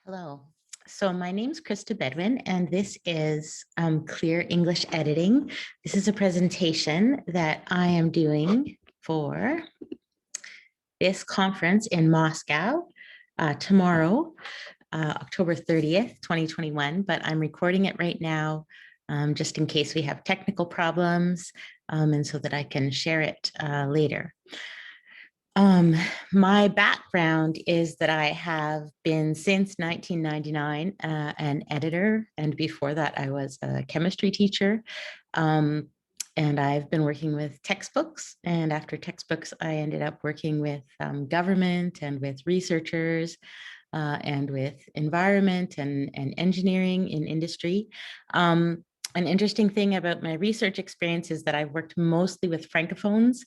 Hello. So my name's Krista Bedwin, and this is Clear English Editing. This is a presentation that I am doing for this conference in Moscow tomorrow, October 30th, 2021, but I'm recording it right now just in case we have technical problems and so that I can share it later. My background is that I have been since 1999 an editor, and before that I was a chemistry teacher. And I've been working with textbooks, and after textbooks I ended up working with government and with researchers and with environment and engineering in industry. An interesting thing about my research experience is that I've worked mostly with Francophones,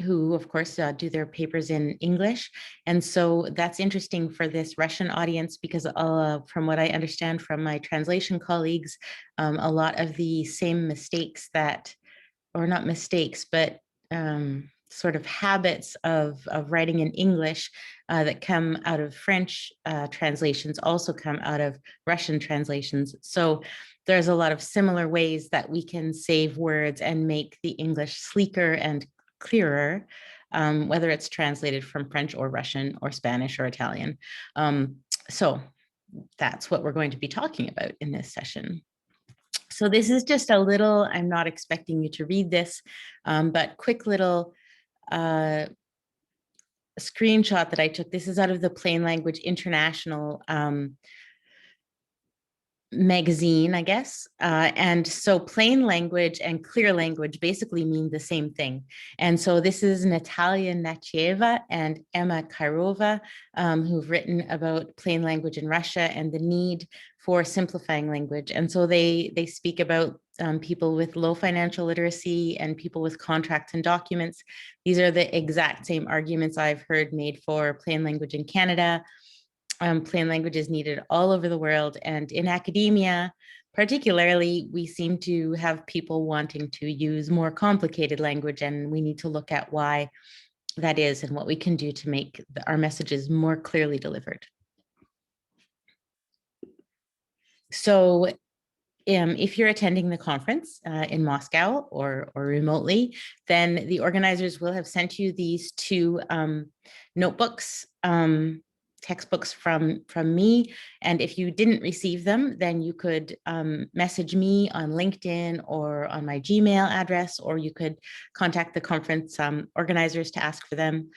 who of course do their papers in English. And so that's interesting for this Russian audience because from what I understand from my translation colleagues, a lot of the same mistakes that, or not mistakes, but sort of habits of writing in English that come out of French translations also come out of Russian translations. So there's a lot of similar ways that we can save words and make the English sleeker and clearer, whether it's translated from French or Russian or Spanish or Italian. So that's what we're going to be talking about in this session. So this is just a little, I'm not expecting you to read this, but quick little screenshot that I took. This is out of the Plain Language International magazine, I guess. And so plain language and clear language basically mean the same thing. And so this is Natalia Nachieva and Emma Kairova, who've written about plain language in Russia and the need for simplifying language. And so they speak about people with low financial literacy and people with contracts and documents. These are the exact same arguments I've heard made for plain language in Canada. Plain language is needed all over the world, and in academia particularly, we seem to have people wanting to use more complicated language, and we need to look at why that is and what we can do to make our messages more clearly delivered. So if you're attending the conference in Moscow or remotely, then the organizers will have sent you these two notebooks, textbooks from me. And if you didn't receive them, then you could message me on LinkedIn or on my Gmail address, or you could contact the conference organizers to ask for them.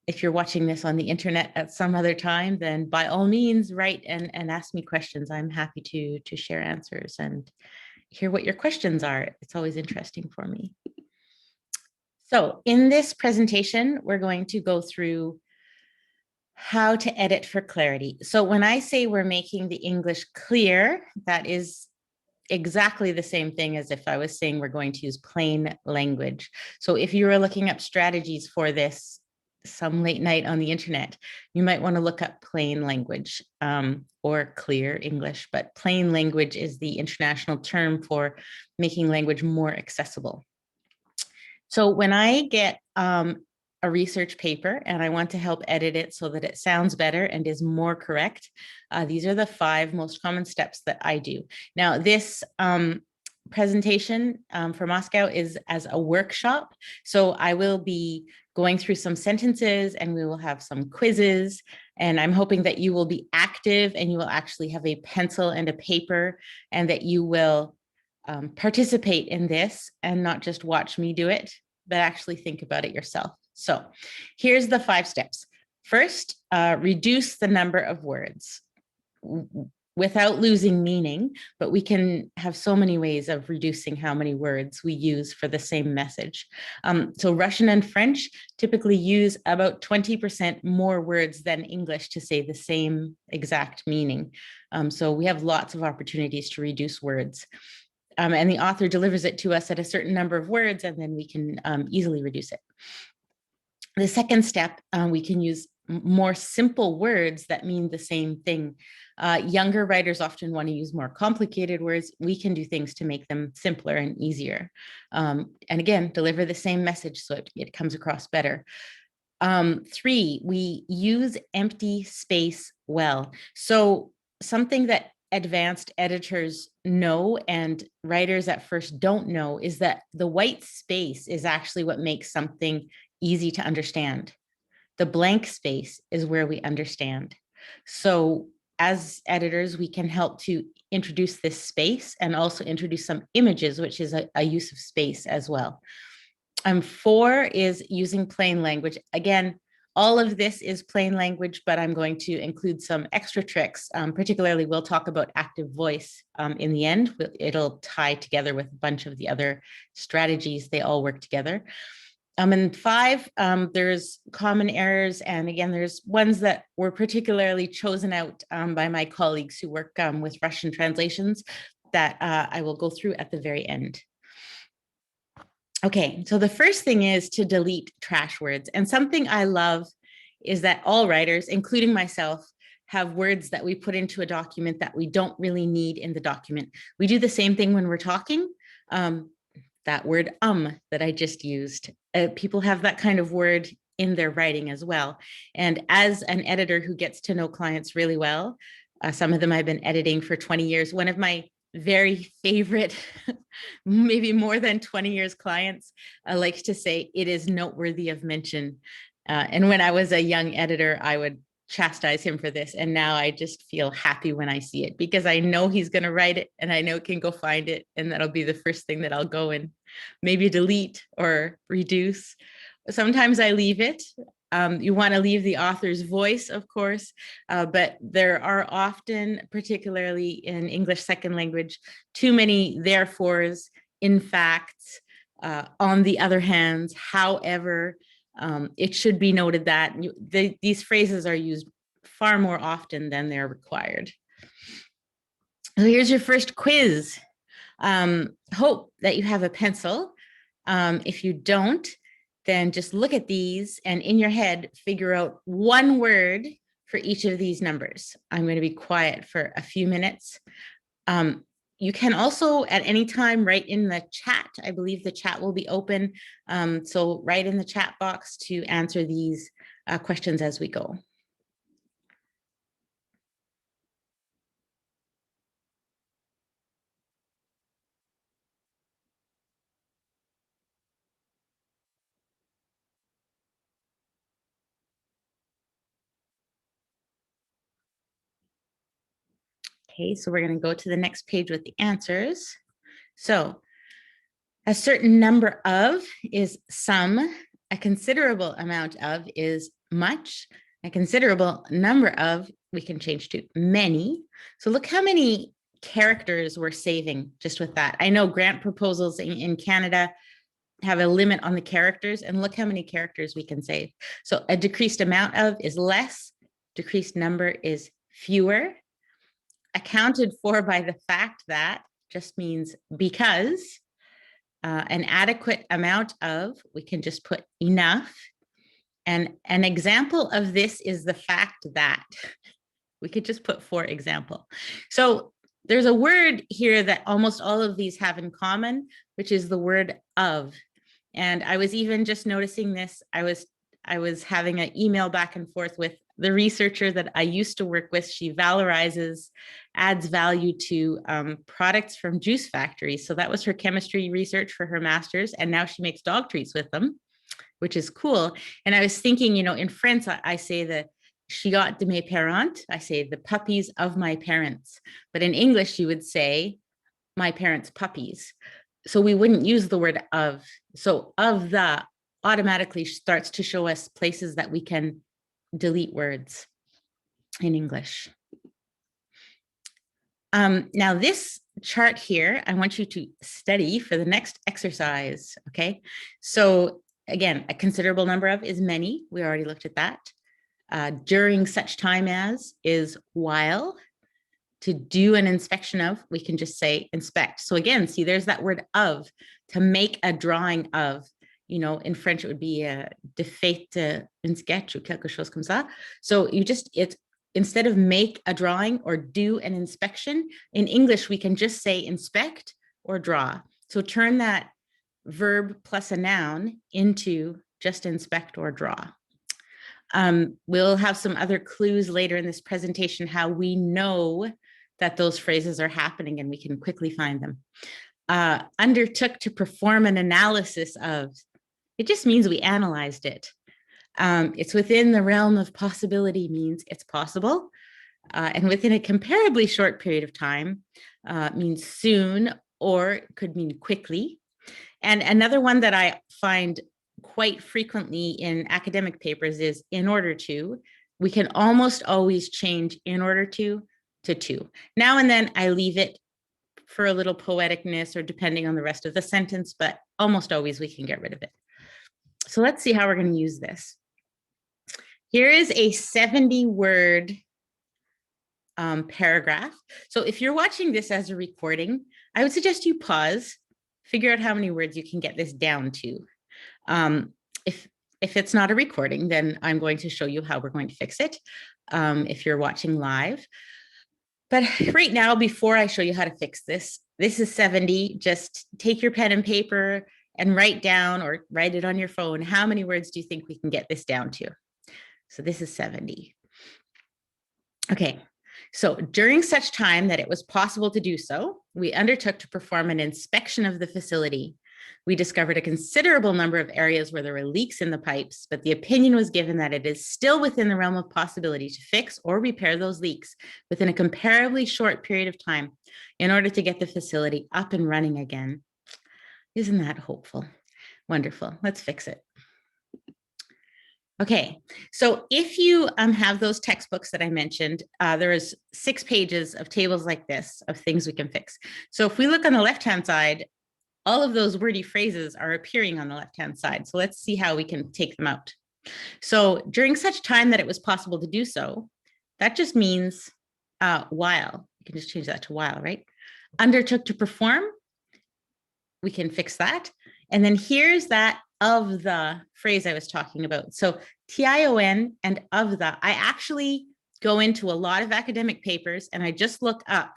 If you're watching this on the internet at some other time, then by all means, write and ask me questions. I'm happy to share answers and hear what your questions are. It's always interesting for me. So in this presentation, we're going to go through how to edit for clarity. So when I say we're making the English clear, that is exactly the same thing as if I was saying we're going to use plain language. So if you were looking up strategies for this some late night on the internet, you might want to look up plain language or clear English, but plain language is the international term for making language more accessible. So when I get a research paper and I want to help edit it so that it sounds better and is more correct, these are the 5 most common steps that I do. Now, this presentation for Moscow is as a workshop. So I will be going through some sentences and we will have some quizzes, and I'm hoping that you will be active and you will actually have a pencil and a paper and that you will participate in this and not just watch me do it, but actually think about it yourself. So here's the 5 steps. First, reduce the number of words without losing meaning, but we can have so many ways of reducing how many words we use for the same message. So Russian and French typically use about 20% more words than English to say the same exact meaning. So we have lots of opportunities to reduce words. And the author delivers it to us at a certain number of words, and then we can easily reduce it. The second step, we can use more simple words that mean the same thing. Younger writers often want to use more complicated words. We can do things to make them simpler and easier. And again, deliver the same message so it comes across better. Three, we use empty space well. So something that advanced editors know and writers at first don't know is that the white space is actually what makes something easy to understand. The blank space is where we understand. So as editors, we can help to introduce this space and also introduce some images, which is a use of space as well. Four is using plain language. Again, all of this is plain language, but I'm going to include some extra tricks. Particularly, we'll talk about active voice in the end. It'll tie together with a bunch of the other strategies. They all work together. And five, there's common errors. And again, there's ones that were particularly chosen out by my colleagues who work with Russian translations that I will go through at the very end. Okay, so the first thing is to delete trash words. And something I love is that all writers, including myself, have words that we put into a document that we don't really need in the document. We do the same thing when we're talking. That word that I just used, people have that kind of word in their writing as well. And as an editor who gets to know clients really well, some of them I've been editing for 20 years. One of my very favorite, maybe more than 20 years clients, likes to say it is noteworthy of mention. And when I was a young editor, I would chastise him for this. And now I just feel happy when I see it because I know he's going to write it and I know it can go find it. And that'll be the first thing that I'll go and maybe delete or reduce. Sometimes I leave it. You want to leave the author's voice, of course, but there are often, particularly in English second language, too many therefores, in fact, on the other hand, however. It should be noted that these phrases are used far more often than they're required. So here's your first quiz. Hope that you have a pencil. If you don't, then just look at these and in your head, figure out one word for each of these numbers. I'm going to be quiet for a few minutes. You can also at any time write in the chat. I believe the chat will be open. So write in the chat box to answer these questions as we go. Okay, so we're going to go to the next page with the answers. So a certain number of is some, a considerable amount of is much, a considerable number of we can change to many. So look how many characters we're saving just with that. I know grant proposals in Canada have a limit on the characters, and look how many characters we can save. So a decreased amount of is less, decreased number is fewer. Accounted for by the fact that just means because. An adequate amount of, we can just put enough. And an example of this is the fact that. We could just put for example. So there's a word here that almost all of these have in common, which is the word of. And I was even just noticing this. I was having an email back and forth with the researcher that I used to work with. She valorizes, adds value to products from juice factories. So that was her chemistry research for her master's. And now she makes dog treats with them, which is cool. And I was thinking, in French, I say the chiottes de mes parents. I say the puppies of my parents. But in English, you would say my parents' puppies. So we wouldn't use the word of. So of the automatically starts to show us places that we can delete words in English. Now this chart here, I want you to study for the next exercise, okay? So again, a considerable number of is many. We already looked at that. During such time as is while. To do an inspection of, we can just say inspect. So again, see, there's that word of, to make a drawing of. In French, it would be de fait un sketch ou quelque chose comme ça. So instead of make a drawing or do an inspection, in English, we can just say inspect or draw. So turn that verb plus a noun into just inspect or draw. We'll have some other clues later in this presentation how we know that those phrases are happening and we can quickly find them. Undertook to perform an analysis of, it just means we analyzed it. It's within the realm of possibility means it's possible. And within a comparably short period of time means soon or could mean quickly. And another one that I find quite frequently in academic papers is in order to. We can almost always change in order to. Now and then I leave it for a little poeticness or depending on the rest of the sentence, but almost always we can get rid of it. So let's see how we're going to use this. Here is a 70-word paragraph. So if you're watching this as a recording, I would suggest you pause, figure out how many words you can get this down to. If it's not a recording, then I'm going to show you how we're going to fix it if you're watching live. But right now, before I show you how to fix this, this is 70. Just take your pen and paper and write down or write it on your phone. How many words do you think we can get this down to? So this is 70. Okay, so during such time that it was possible to do so, we undertook to perform an inspection of the facility. We discovered a considerable number of areas where there were leaks in the pipes, but the opinion was given that it is still within the realm of possibility to fix or repair those leaks within a comparably short period of time in order to get the facility up and running again. Isn't that hopeful? Wonderful. Let's fix it. Okay, so if you have those textbooks that I mentioned, there is 6 pages of tables like this of things we can fix. So if we look on the left-hand side, all of those wordy phrases are appearing on the left-hand side. So let's see how we can take them out. So during such time that it was possible to do so, that just means while. You can just change that to while, right? Undertook to perform, we can fix that. And then here's that of the phrase I was talking about. So TION and of the, I actually go into a lot of academic papers and I just look up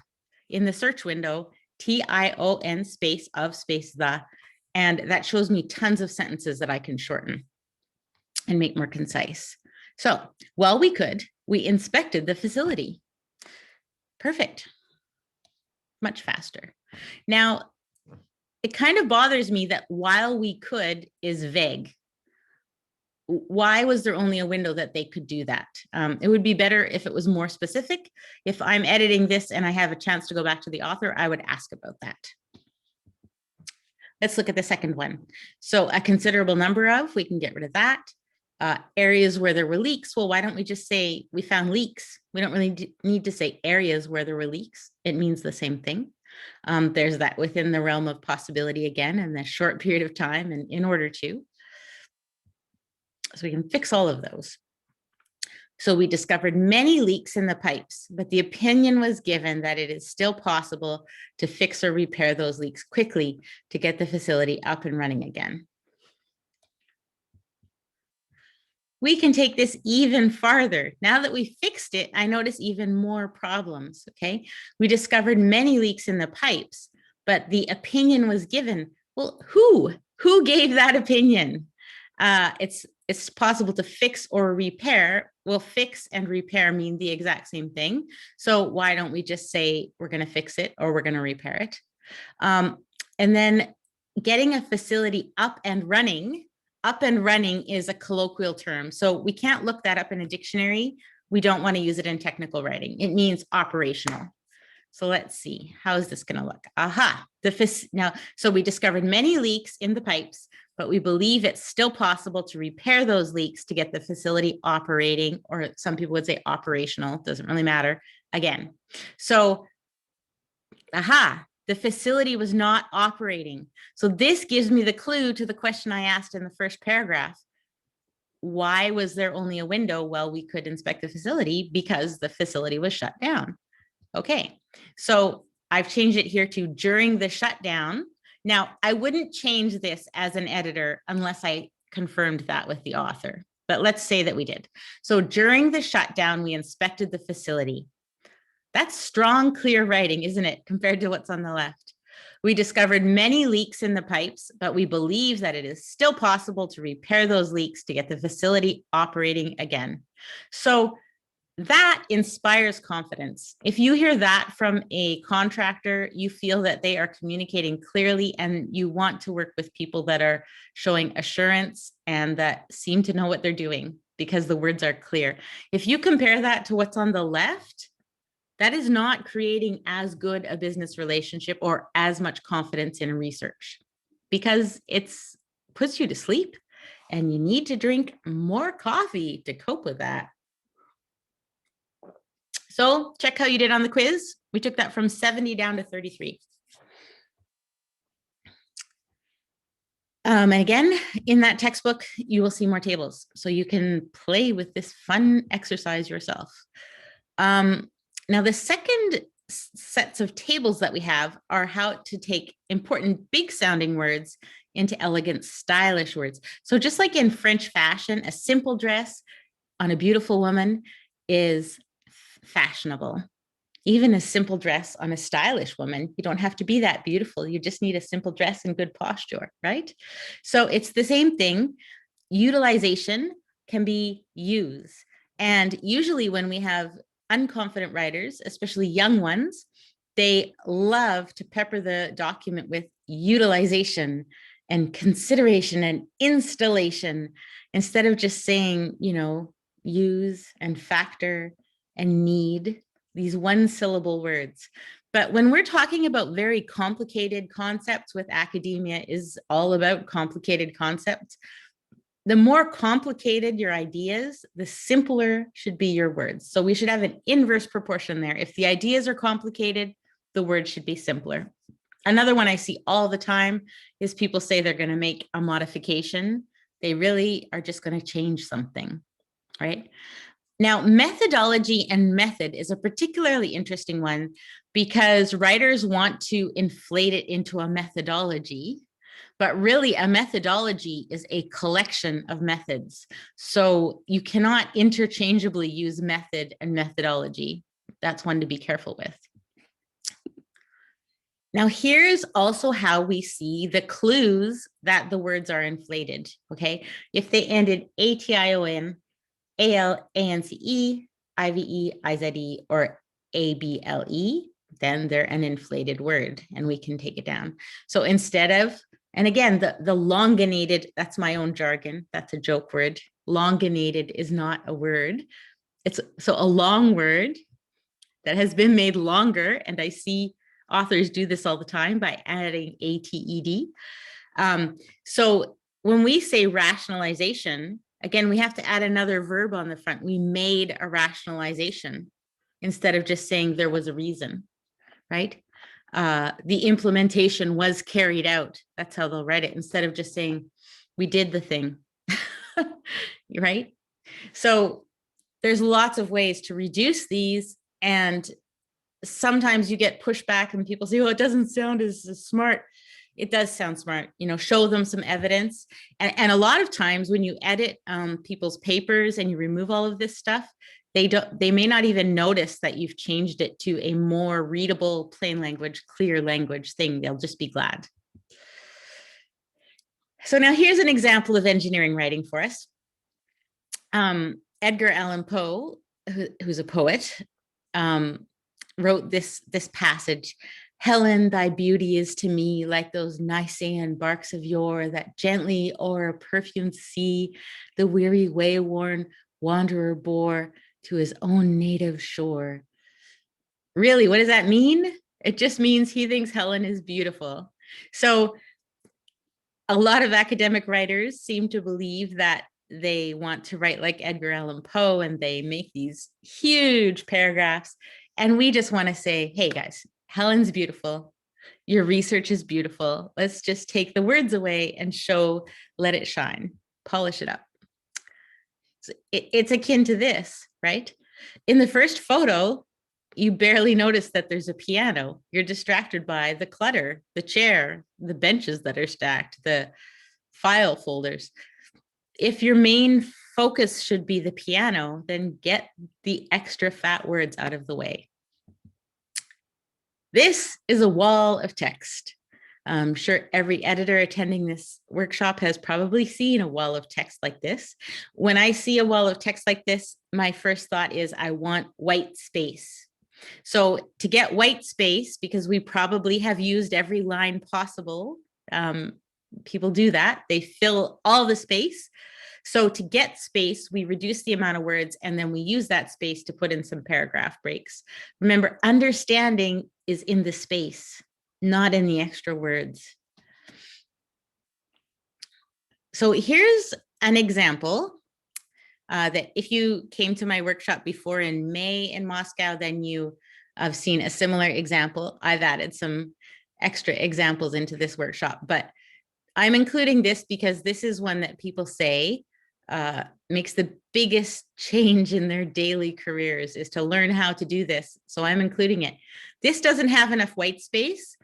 in the search window, TION space of space the, and that shows me tons of sentences that I can shorten and make more concise. So while we could, we inspected the facility. Perfect. Much faster. Now, it kind of bothers me that while we could is vague. Why was there only a window that they could do that? It would be better if it was more specific. If I'm editing this and I have a chance to go back to the author, I would ask about that. Let's look at the second one. So a considerable number of, we can get rid of that. Areas where there were leaks. Well, why don't we just say we found leaks? We don't really need to say areas where there were leaks. It means the same thing. There's that within the realm of possibility again, in a short period of time and in order to. So we can fix all of those. So we discovered many leaks in the pipes, but the opinion was given that it is still possible to fix or repair those leaks quickly to get the facility up and running again. We can take this even farther. Now that we fixed it, I notice even more problems, okay? We discovered many leaks in the pipes, but the opinion was given. Well, who gave that opinion? It's possible to fix or repair. Well, fix and repair mean the exact same thing. So why don't we just say we're going to fix it or we're going to repair it? And then getting a facility up and running is a colloquial term. So we can't look that up in a dictionary. We don't want to use it in technical writing. It means operational. So let's see, how is this going to look? Aha, so we discovered many leaks in the pipes, but we believe it's still possible to repair those leaks to get the facility operating, or some people would say operational, doesn't really matter again. So, aha, the facility was not operating. So this gives me the clue to the question I asked in the first paragraph. Why was there only a window? Well, we could inspect the facility because the facility was shut down. Okay, so I've changed it here to during the shutdown. Now, I wouldn't change this as an editor unless I confirmed that with the author, but let's say that we did. So during the shutdown, we inspected the facility. That's strong, clear writing, isn't it, compared to what's on the left? We discovered many leaks in the pipes, but we believe that it is still possible to repair those leaks to get the facility operating again. So that inspires confidence. If you hear that from a contractor, you feel that they are communicating clearly and you want to work with people that are showing assurance and that seem to know what they're doing because the words are clear. If you compare that to what's on the left, that is not creating as good a business relationship or as much confidence in research because it's puts you to sleep and you need to drink more coffee to cope with that. So check how you did on the quiz. We took that from 70 down to 33. And again, in that textbook, you will see more tables. So you can play with this fun exercise yourself. Now, the second sets of tables that we have are how to take important big sounding words into elegant, stylish words. So just like in French fashion, a simple dress on a beautiful woman is fashionable. Even a simple dress on a stylish woman, you don't have to be that beautiful. You just need a simple dress and good posture, right? So it's the same thing. Utilization can be use. And usually when we have unconfident writers, especially young ones, they love to pepper the document with utilization and consideration and installation instead of just saying, you know, use and factor and need, these one syllable words. But when we're talking about very complicated concepts, with academia is all about complicated concepts, the more complicated your ideas, the simpler should be your words. So we should have an inverse proportion there. If the ideas are complicated, the words should be simpler. Another one I see all the time is people say they're going to make a modification. They really are just going to change something, right? Now, methodology and method is a particularly interesting one because writers want to inflate it into a methodology, but really a methodology is a collection of methods. So you cannot interchangeably use method and methodology. That's one to be careful with. Now, here's also how we see the clues that the words are inflated, okay? If they ended A-T-I-O-N, A-L-A-N-C-E, I-V-E, I-Z-E, or A-B-L-E, then they're an inflated word and we can take it down. So instead of, and again, the longinated, that's my own jargon, that's a joke word. Longinated is not a word. It's so a long word that has been made longer, and I see authors do this all the time by adding A-T-E-D. So when we say rationalization, again, we have to add another verb on the front. We made a rationalization instead of just saying there was a reason, right? The implementation was carried out. That's how they'll write it instead of just saying we did the thing, right? So there's lots of ways to reduce these, and sometimes you get pushback and people say, oh, it doesn't sound as smart. It does sound smart, you know, show them some evidence. And a lot of times when you edit people's papers and you remove all of this stuff, they may not even notice that you've changed it to a more readable, plain language, clear language thing. They'll just be glad. So now here's an example of engineering writing for us. Edgar Allan Poe, who's a poet, wrote this passage. Helen, thy beauty is to me like those Nicean barks of yore that gently o'er a perfumed sea the weary way-worn wanderer bore to his own native shore. Really, what does that mean? It just means he thinks Helen is beautiful. So a lot of academic writers seem to believe that they want to write like Edgar Allan Poe, and they make these huge paragraphs. And we just want to say, hey guys, Helen's beautiful. Your research is beautiful. Let's just take the words away and show, let it shine, polish it up. So it's akin to this, right? In the first photo, you barely notice that there's a piano. You're distracted by the clutter, the chair, the benches that are stacked, the file folders. If your main focus should be the piano, then get the extra fat words out of the way. This is a wall of text. I'm sure every editor attending this workshop has probably seen a wall of text like this. When I see a wall of text like this, my first thought is I want white space. So to get white space, because we probably have used every line possible, people do that. They fill all the space. So to get space, we reduce the amount of words, and then we use that space to put in some paragraph breaks. Remember, understanding is in the space, not in the extra words. So here's an example that if you came to my workshop before in May in Moscow, then you have seen a similar example. I've added some extra examples into this workshop, but I'm including this because this is one that people say makes the biggest change in their daily careers, is to learn how to do this. So I'm including it. This doesn't have enough white space.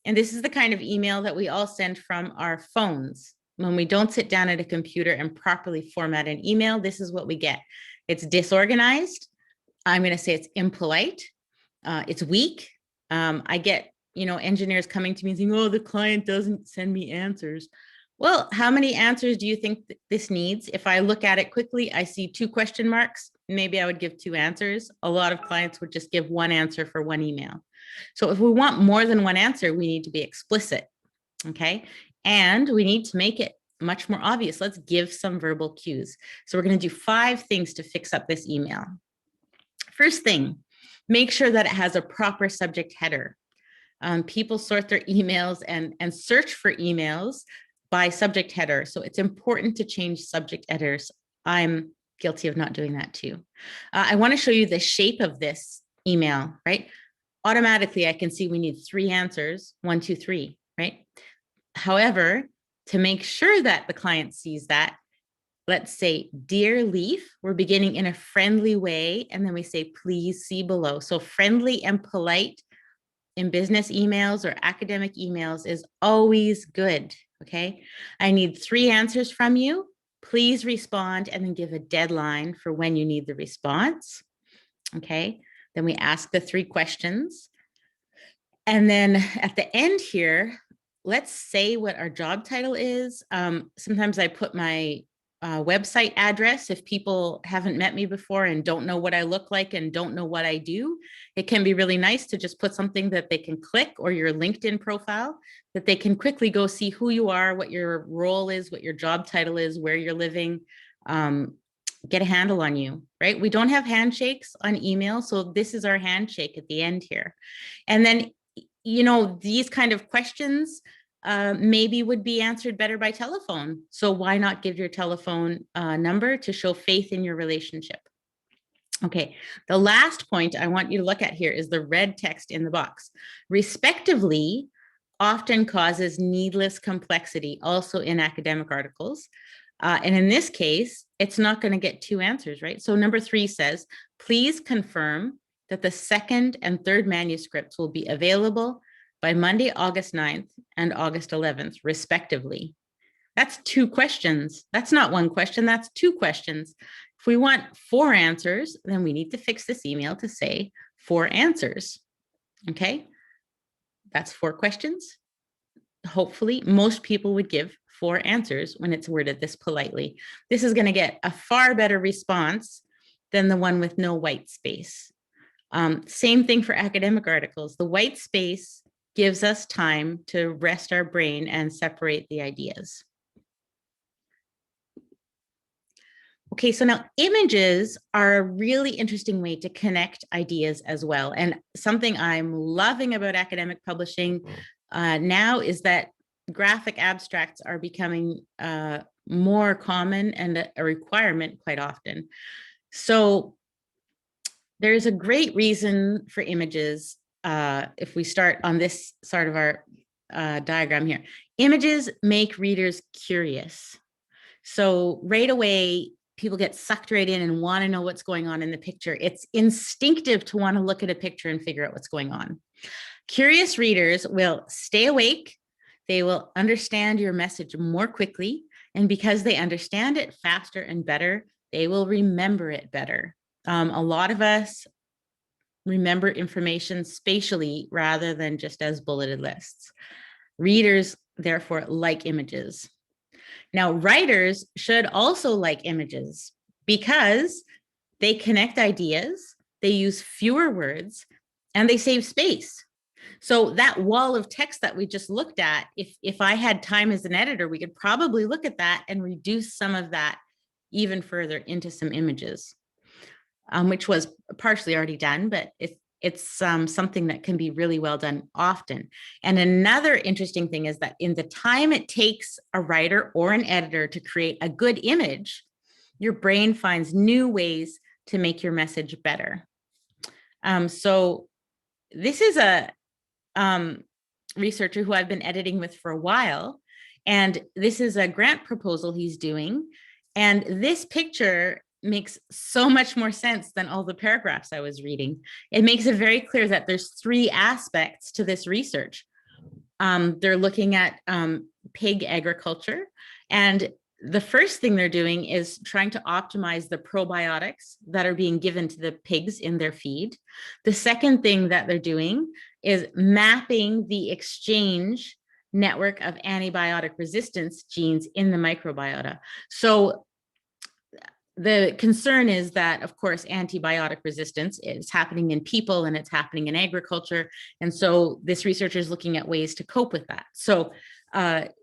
And this is the kind of email that we all send from our phones. When we don't sit down at a computer and properly format an email, this is what we get. It's disorganized. I'm going to say it's impolite. It's weak. I get, engineers coming to me saying, oh, the client doesn't send me answers. Well, how many answers do you think this needs? If I look at it quickly, I see 2 question marks. Maybe I would give 2 answers. A lot of clients would just give 1 answer for 1 email. So if we want more than 1 answer, we need to be explicit, okay? And we need to make it much more obvious. Let's give some verbal cues. So we're going to do 5 things to fix up this email. First thing, make sure that it has a proper subject header. People sort their emails and search for emails by subject header. So it's important to change subject headers. I'm guilty of not doing that too. I want to show you the shape of this email, right? Automatically, I can see we need 3 answers, 1, 2, 3, right? However, to make sure that the client sees that, let's say, dear Leaf, we're beginning in a friendly way, and then we say, please see below. So friendly and polite in business emails or academic emails is always good, okay? I need 3 answers from you. Please respond, and then give a deadline for when you need the response, okay? Then we ask the 3 questions. And then at the end here, let's say what our job title is. Sometimes I put my website address. If people haven't met me before and don't know what I look like and don't know what I do, it can be really nice to just put something that they can click, or your LinkedIn profile, that they can quickly go see who you are, what your role is, what your job title is, where you're living, get a handle on you, right? We don't have handshakes on email, so this is our handshake at the end here. And then, these kind of questions maybe would be answered better by telephone. So why not give your telephone number to show faith in your relationship? Okay, the last point I want you to look at here is the red text in the box. Respectively often causes needless complexity, also in academic articles. And in this case, it's not going to get 2 answers, right? So number 3 says, please confirm that the 2nd and 3rd manuscripts will be available by Monday, August 9th and August 11th, respectively. That's 2 questions. That's not 1 question, that's 2 questions. If we want 4 answers, then we need to fix this email to say 4 answers, okay? That's 4 questions. Hopefully, most people would give 4 answers when it's worded this politely. This is going to get a far better response than the one with no white space. Same thing for academic articles. The white space gives us time to rest our brain and separate the ideas. Okay, so now images are a really interesting way to connect ideas as well. And something I'm loving about academic publishing now is that graphic abstracts are becoming more common and a requirement quite often. So there's a great reason for images. If we start on this sort of our diagram here, images make readers curious. So right away, people get sucked right in and want to know what's going on in the picture. It's instinctive to want to look at a picture and figure out what's going on. Curious readers will stay awake. They will understand your message more quickly. And because they understand it faster and better, they will remember it better. A lot of us remember information spatially rather than just as bulleted lists. Readers, therefore, like images. Now, writers should also like images because they connect ideas, they use fewer words, and they save space. So that wall of text that we just looked at, if I had time as an editor, we could probably look at that and reduce some of that even further into some images, which was partially already done, but it's something that can be really well done often. And another interesting thing is that in the time it takes a writer or an editor to create a good image, your brain finds new ways to make your message better. So this is a researcher who I've been editing with for a while, and this is a grant proposal he's doing. And this picture makes so much more sense than all the paragraphs I was reading. It makes it very clear that there's three aspects to this research. They're looking at pig agriculture, and the first thing they're doing is trying to optimize the probiotics that are being given to the pigs in their feed. The second thing that they're doing is mapping the exchange network of antibiotic resistance genes in the microbiota. So the concern is that, of course, antibiotic resistance is happening in people and it's happening in agriculture. And so this researcher is looking at ways to cope with that. So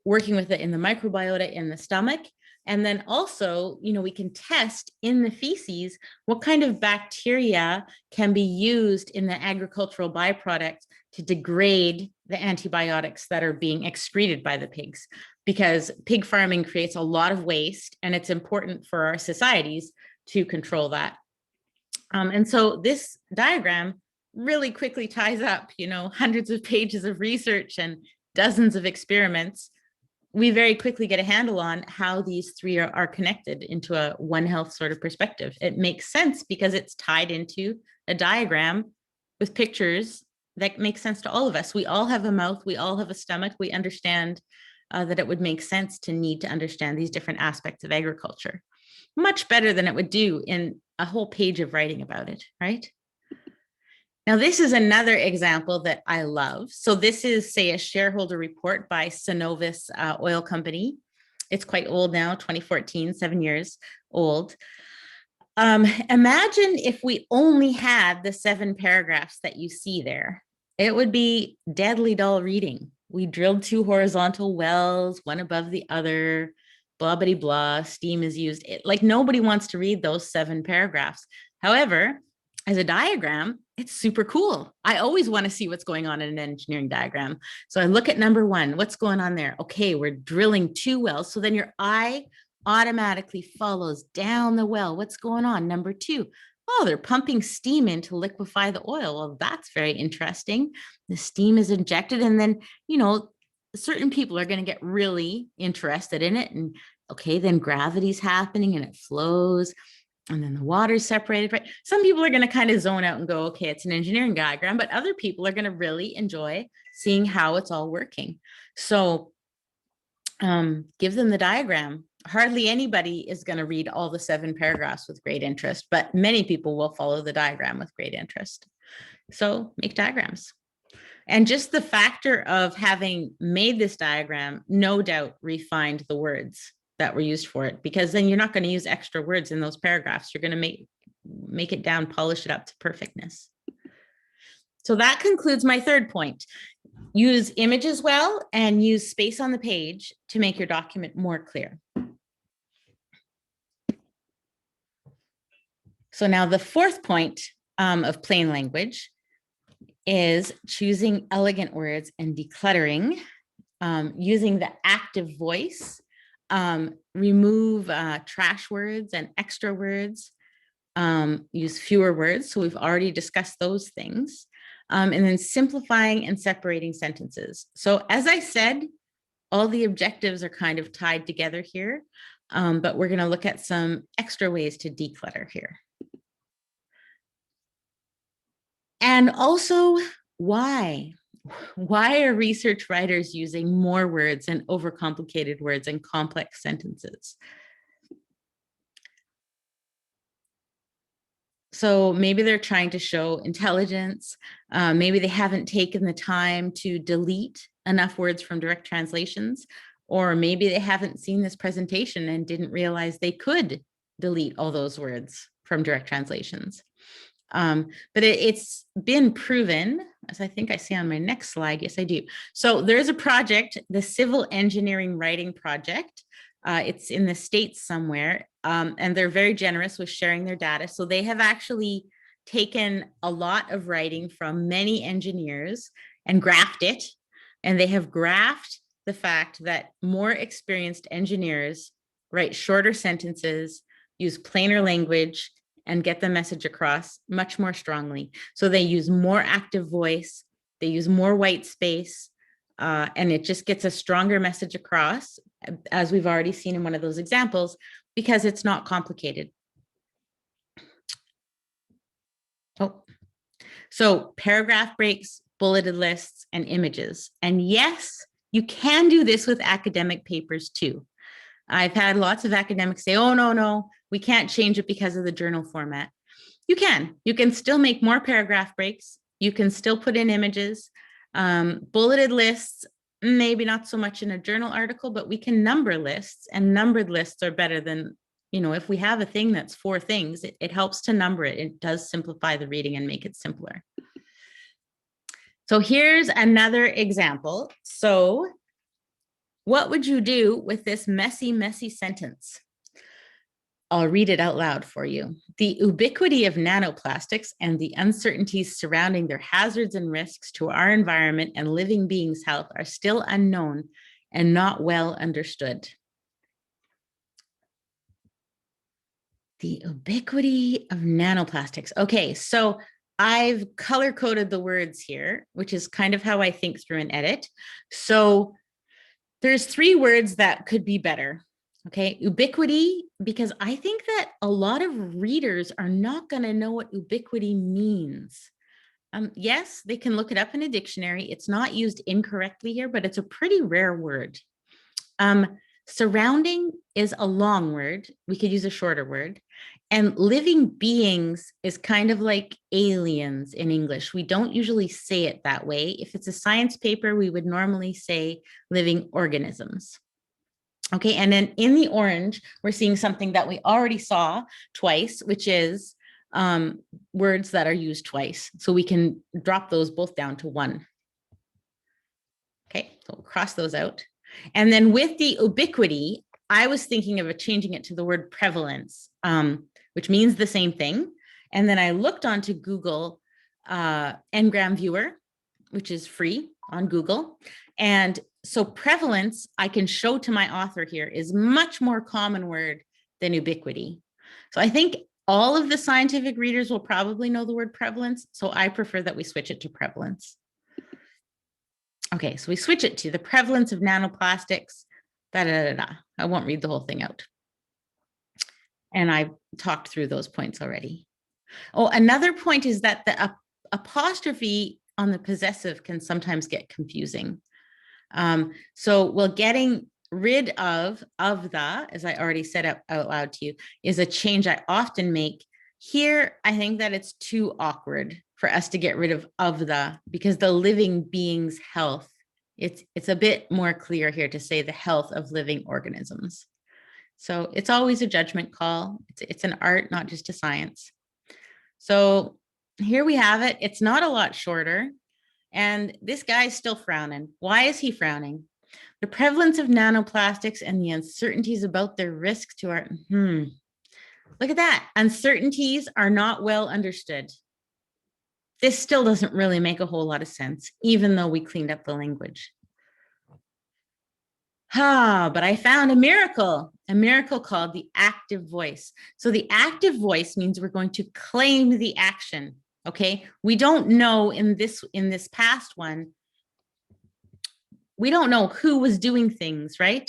working with it in the microbiota in the stomach. And then also, we can test in the feces what kind of bacteria can be used in the agricultural byproduct to degrade the antibiotics that are being excreted by the pigs. Because pig farming creates a lot of waste, and it's important for our societies to control that. And so this diagram really quickly ties up, hundreds of pages of research and dozens of experiments. We very quickly get a handle on how these three are connected into a One Health sort of perspective. It makes sense because it's tied into a diagram with pictures that make sense to all of us. We all have a mouth, we all have a stomach, we understand that it would make sense to need to understand these different aspects of agriculture much better than it would do in a whole page of writing about it, right? Now, this is another example that I love. So this is, say, a shareholder report by Cenovus Oil Company. It's quite old now, 2014, 7 years old. Imagine if we only had the 7 paragraphs that you see there. It would be deadly dull reading. We drilled 2 horizontal wells, one above the other, blah, blah, blah, steam is used. Like nobody wants to read those 7 paragraphs. However, as a diagram, it's super cool. I always want to see what's going on in an engineering diagram. So I look at number 1, what's going on there? Okay, we're drilling 2 wells. So then your eye automatically follows down the well. What's going on? Number 2, oh, they're pumping steam in to liquefy the oil. Well, that's very interesting. The steam is injected, and then, certain people are going to get really interested in it. And okay, then gravity's happening and it flows, and then the water's separated, right? Some people are going to kind of zone out and go, okay, it's an engineering diagram, but other people are going to really enjoy seeing how it's all working. So give them the diagram. Hardly anybody is going to read all the 7 paragraphs with great interest, but many people will follow the diagram with great interest. So make diagrams. And just the factor of having made this diagram, no doubt refined the words that were used for it, because then you're not going to use extra words in those paragraphs. You're going to make it down, polish it up to perfectness. So that concludes my third point. Use images well and use space on the page to make your document more clear. So now the fourth point of plain language is choosing elegant words and decluttering, using the active voice, remove trash words and extra words, use fewer words. So we've already discussed those things. And then simplifying and separating sentences. So as I said, all the objectives are kind of tied together here, but we're going to look at some extra ways to declutter here. And also, why? Why are research writers using more words and overcomplicated words and complex sentences? So maybe they're trying to show intelligence. Maybe they haven't taken the time to delete enough words from direct translations, or maybe they haven't seen this presentation and didn't realize they could delete all those words from direct translations. But it's been proven, as I think I see on my next slide. Yes, I do. So there's a project, the Civil Engineering Writing Project. It's in the States somewhere, and they're very generous with sharing their data. So they have actually taken a lot of writing from many engineers and graphed it. And they have graphed the fact that more experienced engineers write shorter sentences, use plainer language, and get the message across much more strongly. So they use more active voice, they use more white space, and it just gets a stronger message across, as we've already seen in one of those examples, because it's not complicated. Oh, so paragraph breaks, bulleted lists, and images. And yes, you can do this with academic papers too. I've had lots of academics say, oh, no, we can't change it because of the journal format. You can still make more paragraph breaks. You can still put in images. Bulleted lists, maybe not so much in a journal article, but we can number lists, and numbered lists are better than, if we have a thing that's 4 things, it helps to number it. It does simplify the reading and make it simpler. So here's another example. So what would you do with this messy, messy sentence? I'll read it out loud for you. The ubiquity of nanoplastics and the uncertainties surrounding their hazards and risks to our environment and living beings' health are still unknown and not well understood. The ubiquity of nanoplastics. Okay, so I've color coded the words here, which is kind of how I think through an edit. So there's 3 words that could be better. Okay, ubiquity, because I think that a lot of readers are not going to know what ubiquity means. Yes, they can look it up in a dictionary. It's not used incorrectly here, but it's a pretty rare word. Surrounding is a long word. We could use a shorter word. And living beings is kind of like aliens in English. We don't usually say it that way. If it's a science paper, we would normally say living organisms. Okay, and then in the orange, we're seeing something that we already saw twice, which is words that are used twice. So we can drop those both down to 1. Okay, so we'll cross those out. And then with the ubiquity, I was thinking of changing it to the word prevalence, which means the same thing. And then I looked onto Google Ngram Viewer, which is free on Google. And so prevalence, I can show to my author here, is much more common word than ubiquity. So I think all of the scientific readers will probably know the word prevalence. So I prefer that we switch it to prevalence. Okay, so we switch it to the prevalence of nanoplastics. I won't read the whole thing out. And I've talked through those points already. Oh, another point is that the apostrophe on the possessive can sometimes get confusing. So we're getting rid of the, as I already said out loud to you, is a change I often make. Here, I think that it's too awkward for us to get rid of the, because the living being's health, it's a bit more clear here to say the health of living organisms. So it's always a judgment call. It's an art, not just a science. So here we have it. It's not a lot shorter. And this guy's still frowning. Why is he frowning? The prevalence of nanoplastics and the uncertainties about their risks to our, look at that. Uncertainties are not well understood. This still doesn't really make a whole lot of sense, even though we cleaned up the language. But I found a miracle called the active voice. So the active voice means we're going to claim the action. Okay, we don't know in this past one, we don't know who was doing things, right?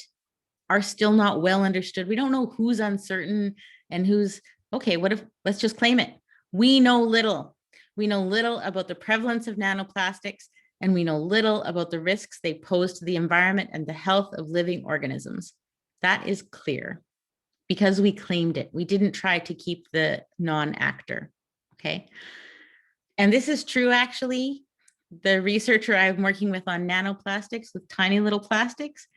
Are still not well understood. We don't know who's uncertain and who's, okay, let's just claim it. We know little. We know little about the prevalence of nanoplastics, and we know little about the risks they pose to the environment and the health of living organisms. That is clear because we claimed it. We didn't try to keep the non-actor, okay? And this is true, actually, the researcher I'm working with on nanoplastics with tiny little plastics,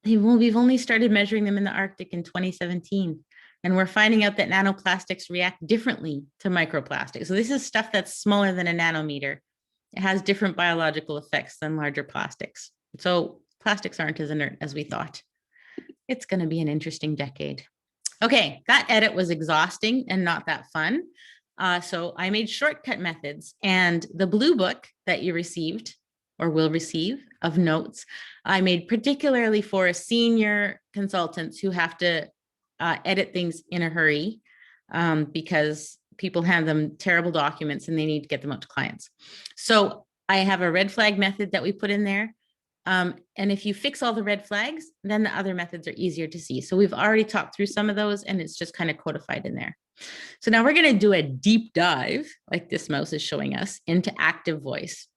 we've only started measuring them in the Arctic in 2017. And we're finding out that nanoplastics react differently to microplastics. So this is stuff that's smaller than a nanometer. It has different biological effects than larger plastics. So plastics aren't as inert as we thought. It's going to be an interesting decade. Okay, that edit was exhausting and not that fun. So I made shortcut methods, and the blue book that you received or will receive of notes, I made particularly for senior consultants who have to edit things in a hurry because people hand them terrible documents and they need to get them out to clients. So I have a red flag method that we put in there. And if you fix all the red flags, then the other methods are easier to see. So we've already talked through some of those, and it's just kind of codified in there. So now we're going to do a deep dive, like this mouse is showing us, into active voice.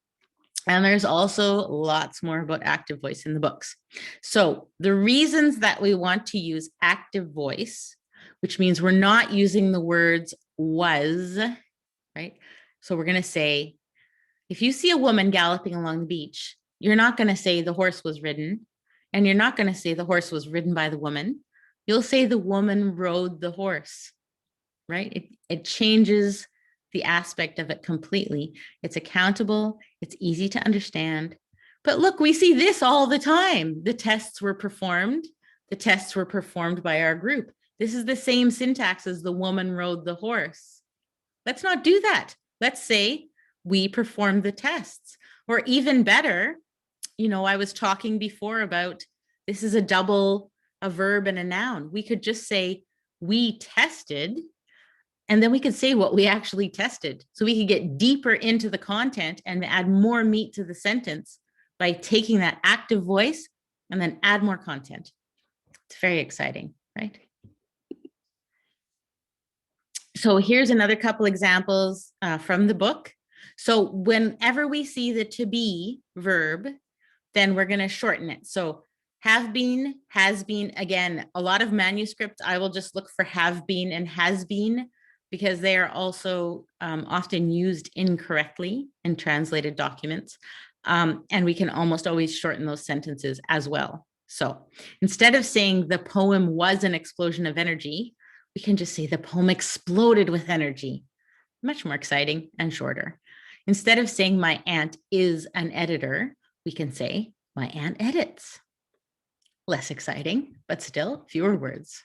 And there's also lots more about active voice in the books. So the reasons that we want to use active voice, which means we're not using the words was, right? So we're going to say, if you see a woman galloping along the beach, you're not going to say the horse was ridden, and you're not going to say the horse was ridden by the woman. You'll say the woman rode the horse, right? It changes the aspect of it completely. It's accountable. It's easy to understand. But look, we see this all the time. The tests were performed. The tests were performed by our group. This is the same syntax as the woman rode the horse. Let's not do that. Let's say we performed the tests. Or even better, I was talking before about this is a verb and a noun. We could just say we tested, and then we could say what we actually tested. So we could get deeper into the content and add more meat to the sentence by taking that active voice and then add more content. It's very exciting, right? So here's another couple examples from the book. So whenever we see the to be verb, then we're going to shorten it. So have been, has been. Again, a lot of manuscripts, I will just look for have been and has been because they are also often used incorrectly in translated documents. And we can almost always shorten those sentences as well. So instead of saying the poem was an explosion of energy, we can just say the poem exploded with energy. Much more exciting and shorter. Instead of saying my aunt is an editor, we can say my aunt edits. Less exciting, but still fewer words.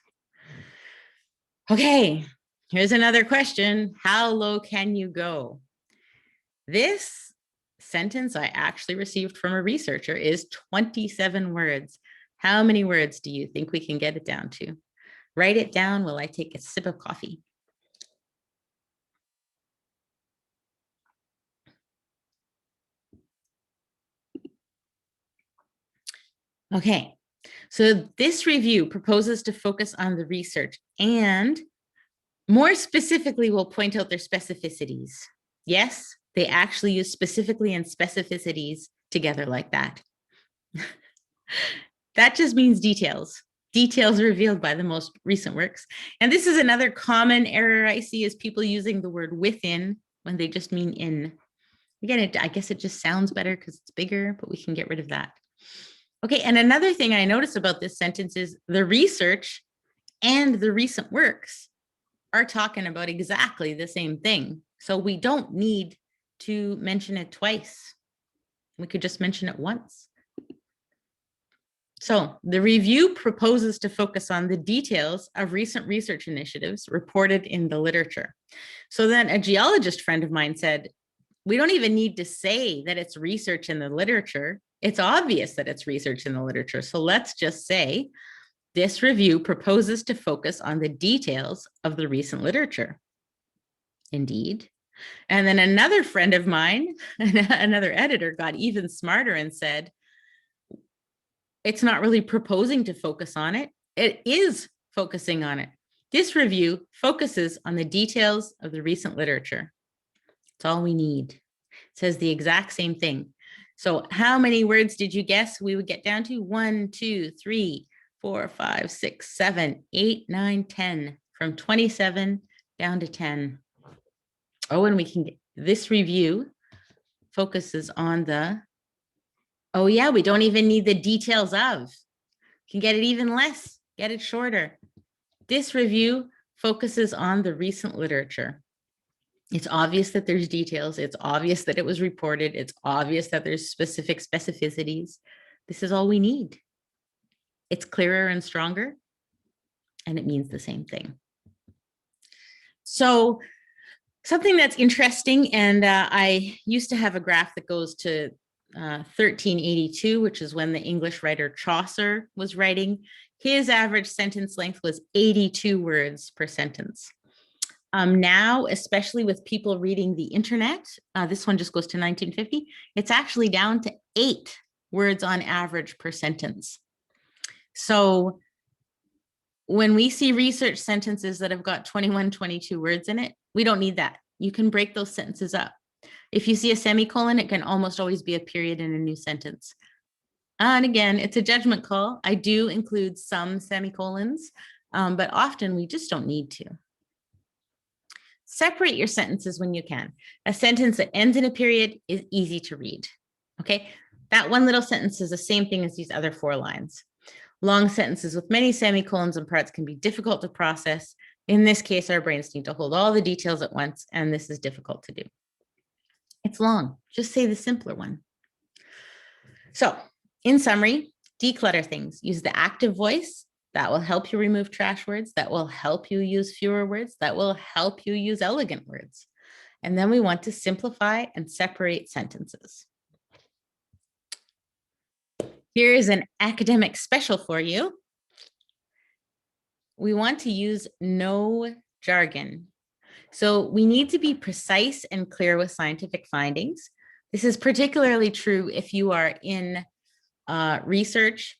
Okay, here's another question. How low can you go? This sentence I actually received from a researcher is 27 words. How many words do you think we can get it down to? Write it down while I take a sip of coffee. Okay, so this review proposes to focus on the research and more specifically will point out their specificities. Yes, they actually use specifically and specificities together like that. That just means details. Details revealed by the most recent works. And this is another common error I see is people using the word within when they just mean in. Again, I guess it just sounds better because it's bigger, but we can get rid of that. Okay, and another thing I noticed about this sentence is the research and the recent works are talking about exactly the same thing. So we don't need to mention it twice. We could just mention it once. So the review proposes to focus on the details of recent research initiatives reported in the literature. So then a geologist friend of mine said, we don't even need to say that it's research in the literature. It's obvious that it's research in the literature. So let's just say this review proposes to focus on the details of the recent literature. Indeed. And then another friend of mine, another editor, got even smarter and said, it's not really proposing to focus on it. It is focusing on it. This review focuses on the details of the recent literature. That's all we need. It says the exact same thing. So how many words did you guess we would get down to? 1, 2, 3, 4, 5, 6, 7, 8, 9, 10. From 27 down to 10. Oh, and we can get this review focuses on the, oh yeah, we don't even need the details of. Can get it even less, get it shorter. This review focuses on the recent literature. It's obvious that there's details. It's obvious that it was reported. It's obvious that there's specific specificities. This is all we need. It's clearer and stronger, and it means the same thing. So something that's interesting, and I used to have a graph that goes to 1382, which is when the English writer Chaucer was writing. His average sentence length was 82 words per sentence. Now, especially with people reading the internet, this one just goes to 1950, it's actually down to 8 words on average per sentence. So when we see research sentences that have got 21, 22 words in it, we don't need that. You can break those sentences up. If you see a semicolon, it can almost always be a period in a new sentence. And again, it's a judgment call. I do include some semicolons, but often we just don't need to. Separate your sentences when you can. A sentence that ends in a period is easy to read. Okay, that one little sentence is the same thing as these other 4 lines. Long sentences with many semicolons and parts can be difficult to process. In this case, our brains need to hold all the details at once, and this is difficult to do. It's long. Just say the simpler one. So, in summary, declutter things. Use the active voice. That will help you remove trash words. That will help you use fewer words. That will help you use elegant words. And then we want to simplify and separate sentences. Here is an academic special for you. We want to use no jargon. So we need to be precise and clear with scientific findings. This is particularly true if you are in research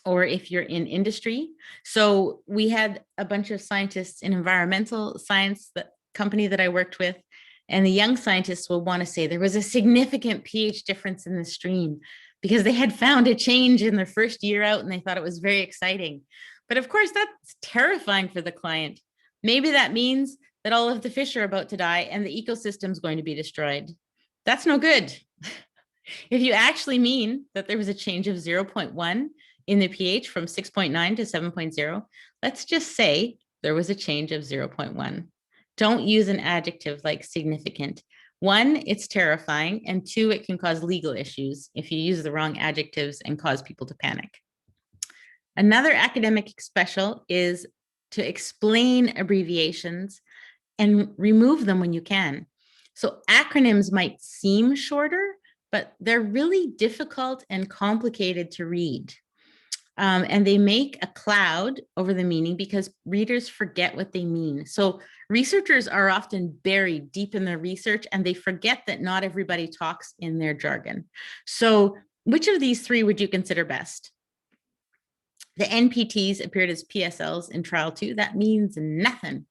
or if you're in industry. So we had a bunch of scientists in environmental science, the company that I worked with, and the young scientists will want to say there was a significant pH difference in the stream because they had found a change in their first year out and they thought it was very exciting. But of course, that's terrifying for the client. Maybe that means that all of the fish are about to die and the ecosystem is going to be destroyed. That's no good. If you actually mean that there was a change of 0.1 in the pH from 6.9 to 7.0, let's just say there was a change of 0.1. Don't use an adjective like significant. 1, it's terrifying, and 2, it can cause legal issues if you use the wrong adjectives and cause people to panic. Another academic special is to explain abbreviations and remove them when you can. So acronyms might seem shorter, but they're really difficult and complicated to read. And they make a cloud over the meaning because readers forget what they mean. So researchers are often buried deep in their research and they forget that not everybody talks in their jargon. So which of these 3 would you consider best? The NPTs appeared as PSLs in trial 2. That means nothing.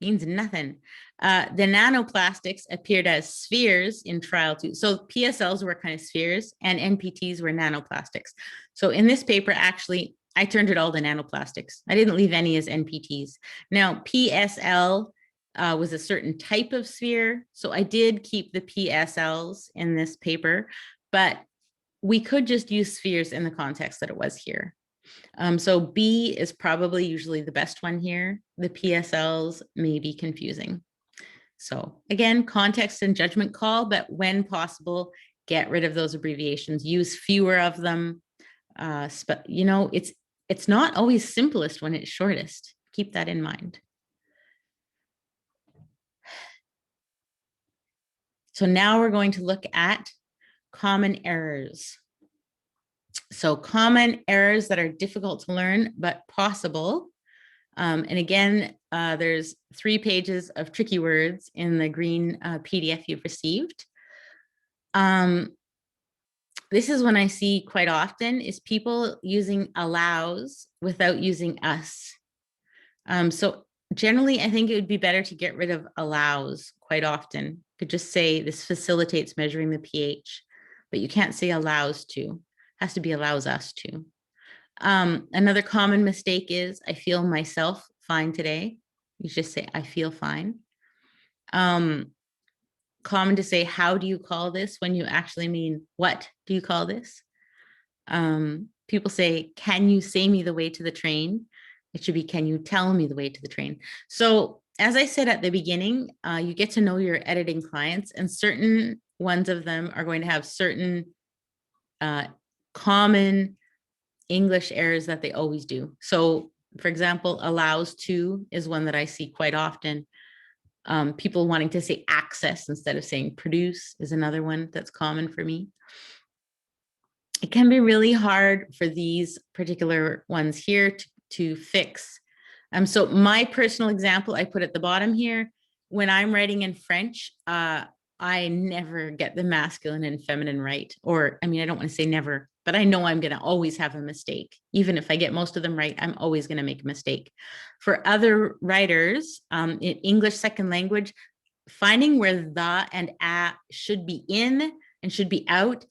Means nothing. The nanoplastics appeared as spheres in trial 2. So PSLs were kind of spheres and NPTs were nanoplastics. So in this paper, actually, I turned it all to nanoplastics. I didn't leave any as NPTs. Now, PSL was a certain type of sphere. So I did keep the PSLs in this paper, but we could just use spheres in the context that it was here. So B is probably usually the best one here. The PSLs may be confusing. So again, context and judgment call, but when possible, get rid of those abbreviations, use fewer of them. You know, it's not always simplest when it's shortest. Keep that in mind. So now we're going to look at common errors. So common errors that are difficult to learn, but possible. And again, there's 3 pages of tricky words in the green PDF you've received. This is one I see quite often is people using allows without using us. So generally, I think it would be better to get rid of allows quite often. Could just say this facilitates measuring the pH, but you can't say allows to. Has to be allows us to. Another common mistake is I feel myself fine today. You just say I feel fine. common to say, how do you call this, when you actually mean, what do you call this? People say, can you say me the way to the train? It should be, can you tell me the way to the train? So as I said at the beginning, you get to know your editing clients, and certain ones of them are going to have certain common English errors that they always do. So for example, allows to is one that I see quite often. People wanting to say access instead of saying produce is another one that's common for me. It can be really hard for these particular ones here to fix. So my personal example, I put at the bottom here, when I'm writing in French, I never get the masculine and feminine right. Or, I mean, I don't want to say never, but I know I'm going to always have a mistake. Even if I get most of them right, I'm always going to make a mistake. For other writers, in English second language, finding where the and a should be in and should be out,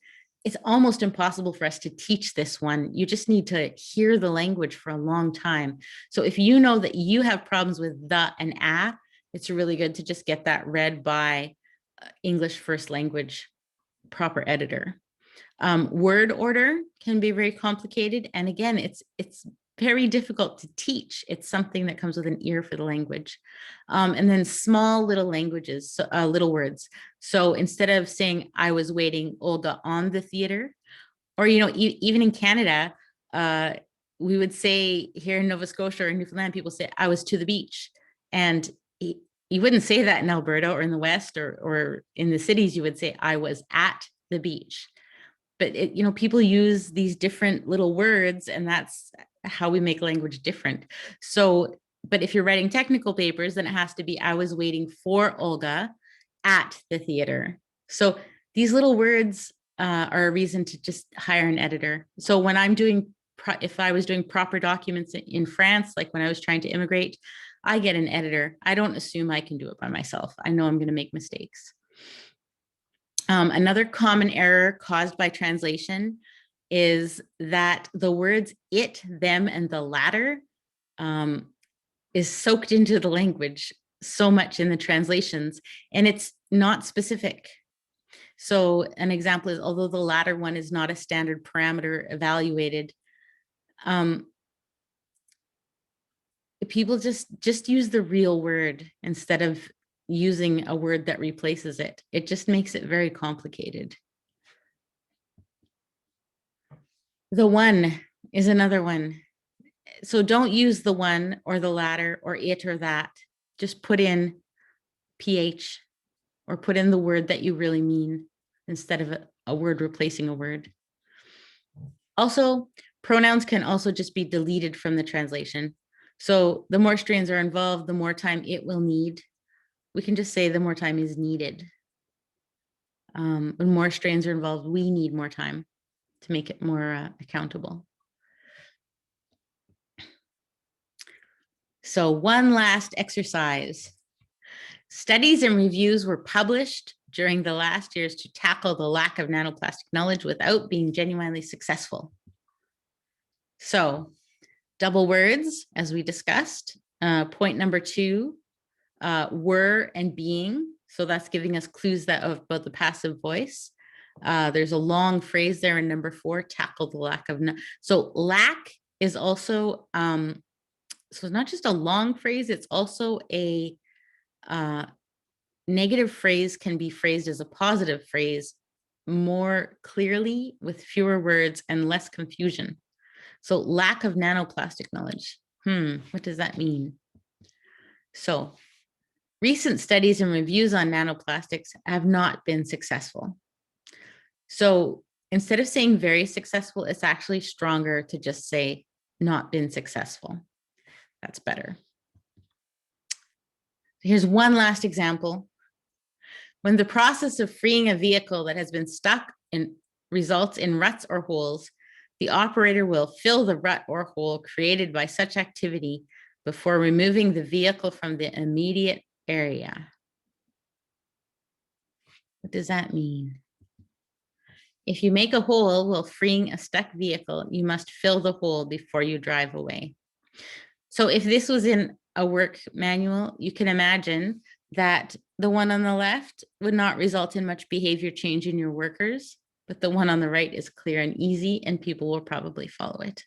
it's almost impossible for us to teach this one. You just need to hear the language for a long time. So if you know that you have problems with the and a, it's really good to just get that read by English first language proper editor. Word order can be very complicated. And again, it's very difficult to teach. It's something that comes with an ear for the language. And then small little languages, little words. So instead of saying, I was waiting Olga on the theater, or, you know, even in Canada, we would say here in Nova Scotia or Newfoundland, people say, I was to the beach. And you wouldn't say that in Alberta or in the West or in the cities. You would say, I was at the beach. But you know, people use these different little words, and that's how we make language different. So, but if you're writing technical papers, then it has to be, I was waiting for Olga at the theater. So these little words are a reason to just hire an editor. So when I'm doing, if I was doing proper documents in France, like when I was trying to immigrate, I get an editor. I don't assume I can do it by myself. I know I'm going to make mistakes. Another common error caused by translation is that the words it, them, and the latter is soaked into the language so much in the translations, and it's not specific. So an example is, although the latter one is not a standard parameter evaluated, people just use the real word instead of using a word that replaces it. It just makes it very complicated. The one is another one. So don't use the one or the latter or it or that. Just put in PH or put in the word that you really mean instead of a word replacing a word. Also, pronouns can also just be deleted from the translation. So the more strains are involved, the more time it will need. We can just say the more time is needed. When more strains are involved, we need more time to make it more accountable. So one last exercise. Studies and reviews were published during the last years to tackle the lack of nanoplastic knowledge without being genuinely successful. So double words, as we discussed. Point number 2, were and being. So that's giving us clues about the passive voice. There's a long phrase there in number 4, tackle the lack of. So lack is also, so it's not just a long phrase, it's also a negative phrase can be phrased as a positive phrase more clearly with fewer words and less confusion. So lack of nanoplastic knowledge. What does that mean? So recent studies and reviews on nanoplastics have not been successful. So instead of saying very successful, it's actually stronger to just say not been successful. That's better. Here's one last example. When the process of freeing a vehicle that has been stuck results in ruts or holes, the operator will fill the rut or hole created by such activity before removing the vehicle from the immediate area. What does that mean? If you make a hole while freeing a stuck vehicle, you must fill the hole before you drive away. So if this was in a work manual, you can imagine that the one on the left would not result in much behavior change in your workers, but the one on the right is clear and easy, and people will probably follow it.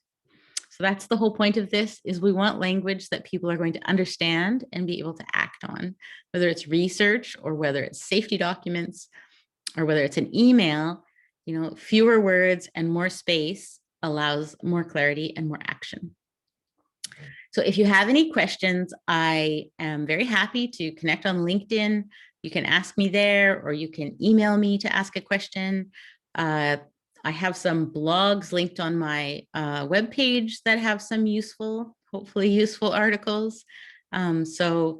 So that's the whole point of this, is we want language that people are going to understand and be able to act on, whether it's research or whether it's safety documents or whether it's an email. Fewer words and more space allows more clarity and more action. So if you have any questions, I am very happy to connect on LinkedIn. You can ask me there, or you can email me to ask a question. I have some blogs linked on my webpage that have some hopefully useful articles. So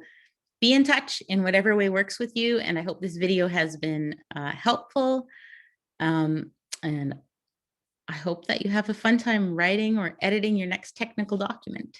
be in touch in whatever way works with you. And I hope this video has been helpful. And I hope that you have a fun time writing or editing your next technical document.